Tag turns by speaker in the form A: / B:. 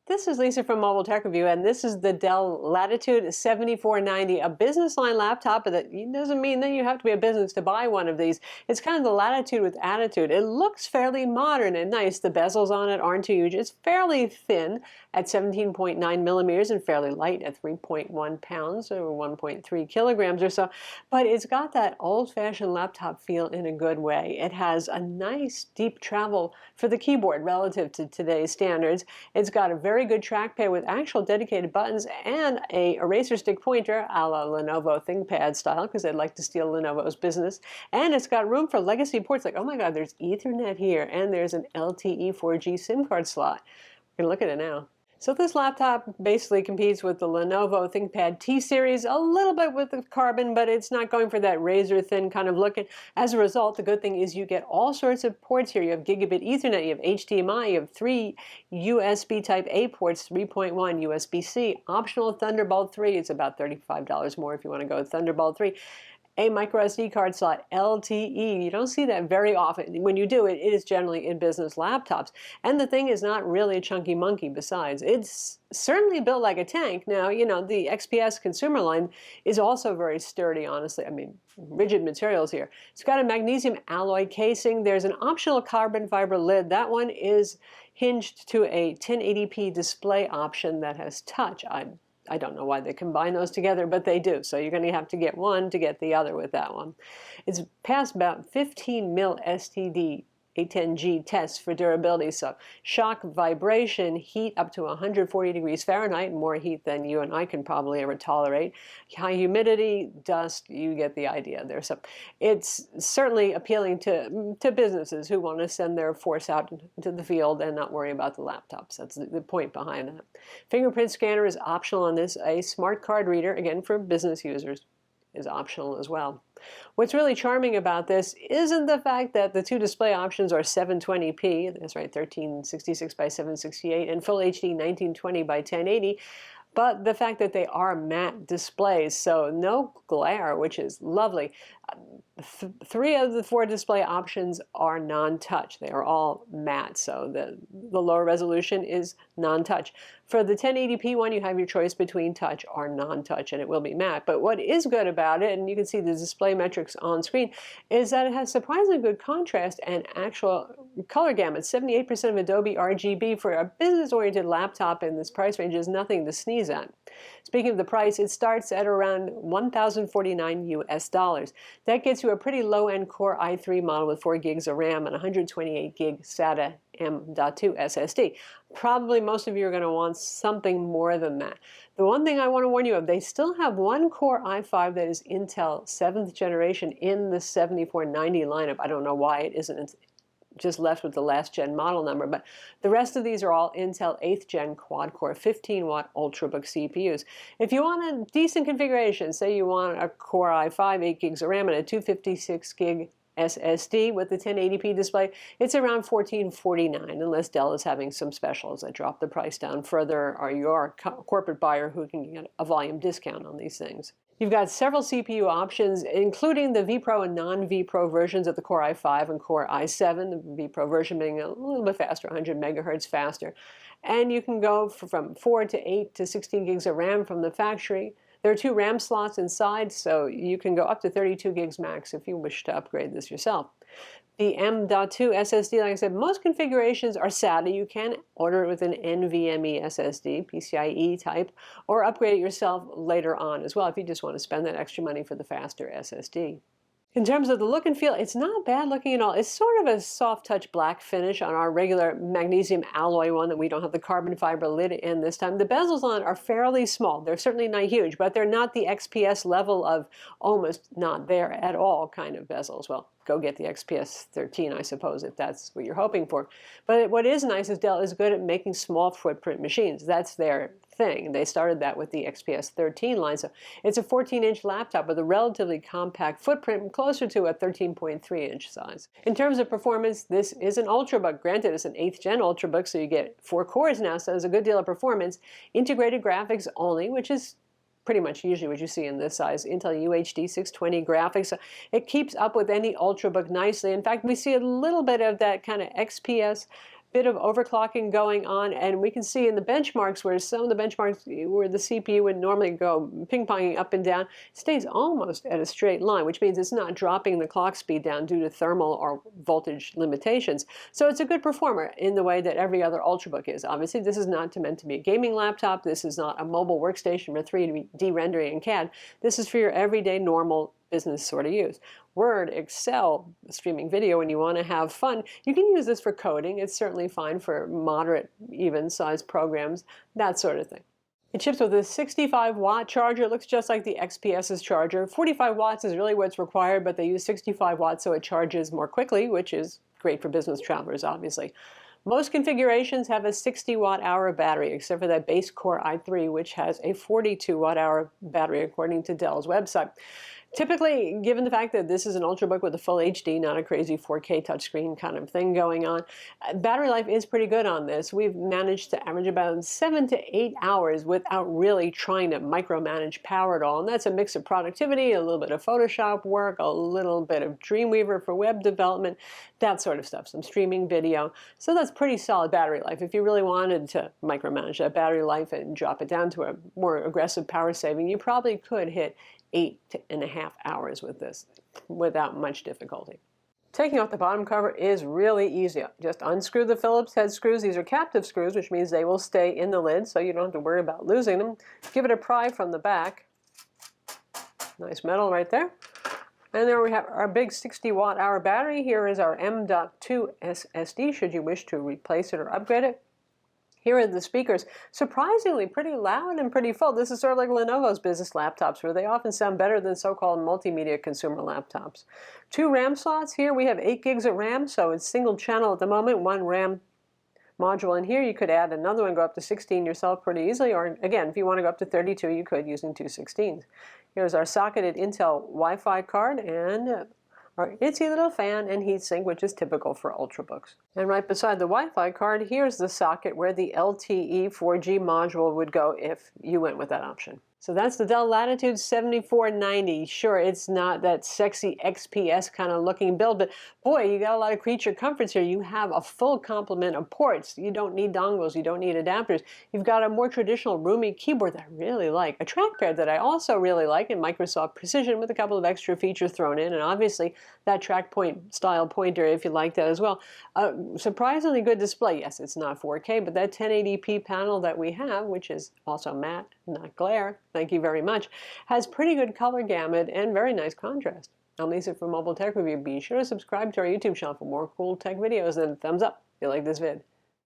A: This is Lisa from Mobile Tech Review, and this is the Dell Latitude 7490, a business line laptop. That doesn't mean that you have to be a business to buy one of these. It's kind of the Latitude with attitude. It looks fairly modern and nice. The bezels on it aren't too huge. It's fairly thin at 17.9 millimeters and fairly light at 3.1 pounds or 1.3 kilograms or so. But it's got that old-fashioned laptop feel in a good way. It has a nice deep travel for the keyboard relative to today's standards. It's got a very good trackpad with actual dedicated buttons and a eraser stick pointer a la Lenovo ThinkPad style, because they'd like to steal Lenovo's business. And it's got room for legacy ports. Like, oh my God, there's Ethernet here, and there's an LTE 4G SIM card slot. We're gonna look at it now. So this laptop basically competes with the Lenovo ThinkPad T-Series, a little bit with the Carbon, but it's not going for that razor-thin kind of look. As a result, the good thing is you get all sorts of ports here. You have Gigabit Ethernet, you have HDMI, you have 3 USB Type-A ports, 3.1 USB-C, optional Thunderbolt 3. It's about $35 more if you want to go with Thunderbolt 3. A micro SD card slot, LTE. You don't see that very often. When you do it, it is generally in business laptops. And the thing is not really a chunky monkey besides. It's certainly built like a tank. Now, you know, the XPS consumer line is also very sturdy, honestly. I mean, rigid materials here. It's got a magnesium alloy casing. There's an optional carbon fiber lid. That one is hinged to a 1080p display option that has touch. I don't know why they combine those together, but they do. So you're going to have to get one to get the other with that one. It's passed about 15 mil STD A10G tests for durability. So shock, vibration, heat up to 140 degrees Fahrenheit, more heat than you and I can probably ever tolerate. High humidity, dust, you get the idea there. So it's certainly appealing to businesses who want to send their force out into the field and not worry about the laptops. That's the point behind that. Fingerprint scanner is optional on this. A smart card reader, again for business users, is optional as well. What's really charming about this isn't the fact that the two display options are 720p, that's right, 1366 by 768, and full HD 1920 by 1080, but the fact that they are matte displays, so no glare, which is lovely. 3 of the 4 display options are non-touch. They are all matte, so the lower resolution is non-touch. For the 1080p one, you have your choice between touch or non-touch, and it will be matte. But what is good about it, and you can see the display metrics on screen, is that it has surprisingly good contrast and actual color gamut. 78% of Adobe RGB for a business-oriented laptop in this price range is nothing to sneeze at. Speaking of the price, it starts at around $1,049 US. That gets you a pretty low-end Core i3 model with 4 gigs of RAM and 128 gig SATA M.2 SSD. Probably most of you are going to want something more than that. The one thing I want to warn you of, they still have one Core i5 that is Intel 7th generation in the 7490 lineup. I don't know why it isn't just left with the last gen model number, but the rest of these are all Intel 8th gen quad-core 15-watt Ultrabook CPUs. If you want a decent configuration, say you want a Core i5, 8 gigs of RAM, and a 256 gig SSD with the 1080p display, it's around $1449, unless Dell is having some specials that drop the price down further, or you're a corporate buyer who can get a volume discount on these things. You've got several CPU options, including the vPro and non-vPro versions of the Core i5 and Core i7, the vPro version being a little bit faster, 100 megahertz faster. And you can go from 4 to 8 to 16 gigs of RAM from the factory. There are 2 RAM slots inside, so you can go up to 32 gigs max if you wish to upgrade this yourself. The M.2 SSD, like I said, most configurations are SATA. You can order it with an NVMe SSD, PCIe type, or upgrade it yourself later on as well if you just want to spend that extra money for the faster SSD. In terms of the look and feel, it's not bad looking at all. It's sort of a soft touch black finish on our regular magnesium alloy one that we don't have the carbon fiber lid in this time. The bezels on it are fairly small. They're certainly not huge, but they're not the XPS level of almost not there at all kind of bezels. Well, go get the XPS 13, I suppose, if that's what you're hoping for. But what is nice is Dell is good at making small footprint machines. That's their thing. They started that with the XPS 13 line. So it's a 14-inch laptop with a relatively compact footprint, closer to a 13.3-inch size. In terms of performance, this is an Ultrabook. Granted, it's an 8th gen Ultrabook, so you get 4 cores now, so there's a good deal of performance. Integrated graphics only, which is pretty much usually what you see in this size, Intel UHD 620 graphics. So it keeps up with any Ultrabook nicely. In fact, we see a little bit of that kind of XPS bit of overclocking going on, and we can see in the benchmarks where some of the benchmarks where the CPU would normally go ping-ponging up and down, it stays almost at a straight line, which means it's not dropping the clock speed down due to thermal or voltage limitations. So it's a good performer in the way that every other Ultrabook is. Obviously, this is not meant to be a gaming laptop. This is not a mobile workstation for 3D rendering in CAD. This is for your everyday normal business sort of use. Word, Excel, streaming video when you want to have fun. You can use this for coding. It's certainly fine for moderate, even sized programs, that sort of thing. It ships with a 65-watt charger. It looks just like the XPS's charger. 45 watts is really what's required, but they use 65 watts so it charges more quickly, which is great for business travelers, obviously. Most configurations have a 60 watt-hour battery, except for that base Core i3, which has a 42 watt-hour battery, according to Dell's website. Typically, given the fact that this is an Ultrabook with a full HD, not a crazy 4K touchscreen kind of thing going on, battery life is pretty good on this. We've managed to average about 7 to 8 hours without really trying to micromanage power at all. And that's a mix of productivity, a little bit of Photoshop work, a little bit of Dreamweaver for web development, that sort of stuff, some streaming video. So that's pretty solid battery life. If you really wanted to micromanage that battery life and drop it down to a more aggressive power saving, you probably could hit 8.5 hours with this without much difficulty. Taking off the bottom cover is really easy. Just unscrew the Phillips head screws. These are captive screws, which means they will stay in the lid, so you don't have to worry about losing them. Give it a pry from the back. Nice metal right there. And there we have our big 60 watt-hour battery. Here is our M.2 SSD, should you wish to replace it or upgrade it. Here are the speakers, surprisingly pretty loud and pretty full. This is sort of like Lenovo's business laptops, where they often sound better than so-called multimedia consumer laptops. 2 RAM slots here. We have 8 gigs of RAM, so it's single channel at the moment, 1 RAM module in here. You could add another one, go up to 16 yourself pretty easily, or again, if you want to go up to 32, you could using 2 16s. Here's our socketed Intel Wi-Fi card and our itsy little fan and heatsink, which is typical for Ultrabooks. And right beside the Wi-Fi card, here's the socket where the LTE 4G module would go if you went with that option. So that's the Dell Latitude 7490. Sure, it's not that sexy XPS kind of looking build, but boy, you got a lot of creature comforts here. You have a full complement of ports. You don't need dongles. You don't need adapters. You've got a more traditional roomy keyboard that I really like, a trackpad that I also really like in Microsoft Precision with a couple of extra features thrown in, and obviously that track point style pointer if you like that as well. Surprisingly good display. Yes, it's not 4K, but that 1080p panel that we have, which is also matte, not glare, thank you very much, has pretty good color gamut and very nice contrast. I'm Lisa from Mobile Tech Review. Be sure to subscribe to our YouTube channel for more cool tech videos and thumbs up if you like this vid.